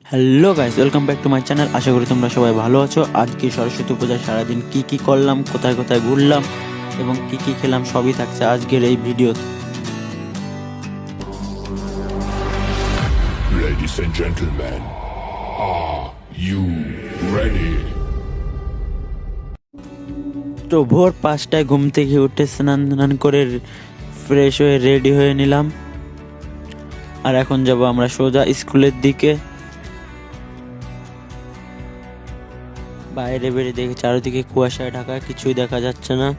Hello guys, welcome back to my channel. আশা করি তোমরা সবাই ভালো আছো। আজকে সরস্বতী পূজার সারাদিন কি করলাম, কোথায় কোথায় ঘুরলাম এবং কি খেলাম সবই থাকছে আজকের এই ভিডিওতে। Ladies and gentlemen, are you ready? তো ভোর 5টায় ঘুম থেকে উঠে স্নান করে ফ্রেশ হয়ে রেডি হয়ে নিলাম। আর এখন যাব আমরা সোজা স্কুলের দিকে। বাইরে বেরিয়ে দেখি চারিদিকে কুয়াশায় ঢাকা, কিছুই দেখা যাচ্ছে না।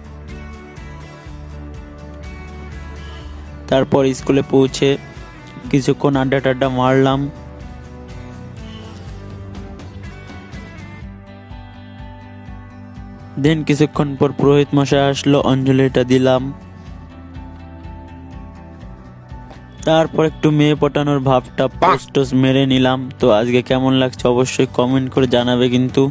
তারপর স্কুলে পৌঁছে কিছুক্ষণ আড্ডা মারলাম। দেন কিছুক্ষণ পর পুরোহিত মশাই আসলো, অঞ্জলিটা দিলাম। তারপর একটু মেয়ে পটানোর ভাবটা পোস্টোস মেরে নিলাম। তো আজকে কেমন লাগছে অবশ্যই কমেন্ট করে জানাবে কিন্তু।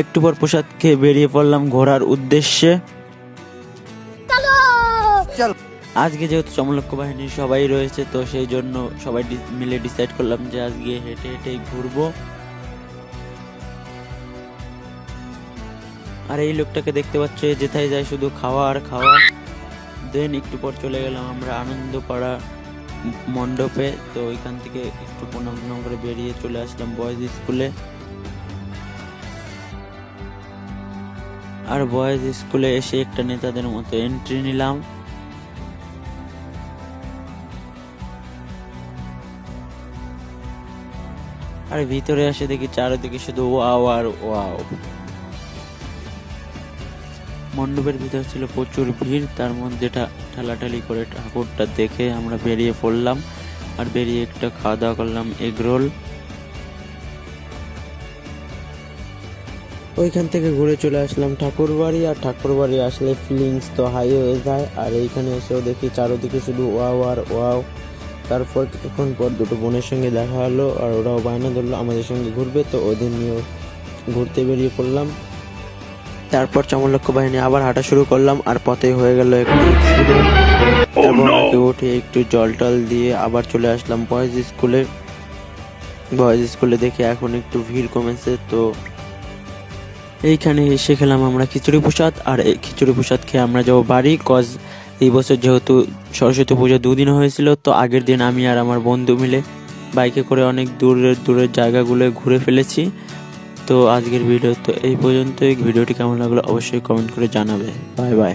একটু পর প্রসাদ খেয়ে বেরিয়ে পড়লাম ঘোরার উদ্দেশ্যে। আজকে যেহেতু চমলক্ষ বাহিনীর সবাই রয়েছে, তো সেই জন্য সবাই মিলে ডিসাইড করলাম যে আজকে হেঁটে হেঁটেই ঘুরবো। আর এই লোকটাকে দেখতে পাচ্ছ, যেথায় যায় শুধু খাওয়া আর খাওয়া। দেন একটু পর চলে গেলাম আমরা আনন্দপাড়া মণ্ডপে। তো ওইখান থেকে একটু প্রণাম করে বেরিয়ে চলে আসলাম বয়েজ স্কুলে। আর বয়েজ স্কুলে এসে একটা নেতাদের মতো এন্ট্রি নিলাম। আর ভিতরে এসে দেখি চারিদিকে শুধু ওয়াও আর ওয়াও। মণ্ডপের ভিতর ছিল প্রচুর ভিড়, তার মধ্যে ঠেলাঠেলি করে ঠাকুরটা দেখে আমরা বেরিয়ে পড়লাম। আর বেরিয়ে একটা খাওয়া দাওয়া করলাম এগরোল। ওইখান থেকে ঘুরে চলে আসলাম ঠাকুরবাড়ি। আর ঠাকুরবাড়ি আসলে ফিলিংস তো হাই হয়ে যায়। আর এইখানে এসেও দেখি চারদিকে শুধু ওয়াও আর ওয়াও। তারপর কিছুক্ষণ পর দুটো বোনের সঙ্গে দেখা হলো, আর ওরাও বায়না ধরলো আমাদের সঙ্গে ঘুরবে। তো ওদের নিয়েও ঘুরতে বেরিয়ে পড়লাম। তারপর চমলক্ষ বাহিনী আবার হাঁটা শুরু করলাম। আর পথে হয়ে গেল একটু উঠে একটু জল টল দিয়ে আবার চলে আসলাম বয়েজ স্কুলে। বয়েজ স্কুলে দেখে এখন একটু ভিড় কমেছে। তো এইখানে এসে খেলাম আমরা খিচুড়ি প্রসাদ। আর এই খিচুড়ি প্রসাদ খেয়ে আমরা যাবো বাড়ি। কজ এই বছর যেহেতু সরস্বতী পুজো দুদিন হয়েছিল, তো আগের দিন আমি আর আমার বন্ধু মিলে বাইকে করে অনেক দূরের জায়গাগুলো ঘুরে ফেলেছি। তো আজকের ভিডিও তো এই পর্যন্তই। ভিডিওটি কেমন লাগলো অবশ্যই কমেন্ট করে জানাবে। Bye bye.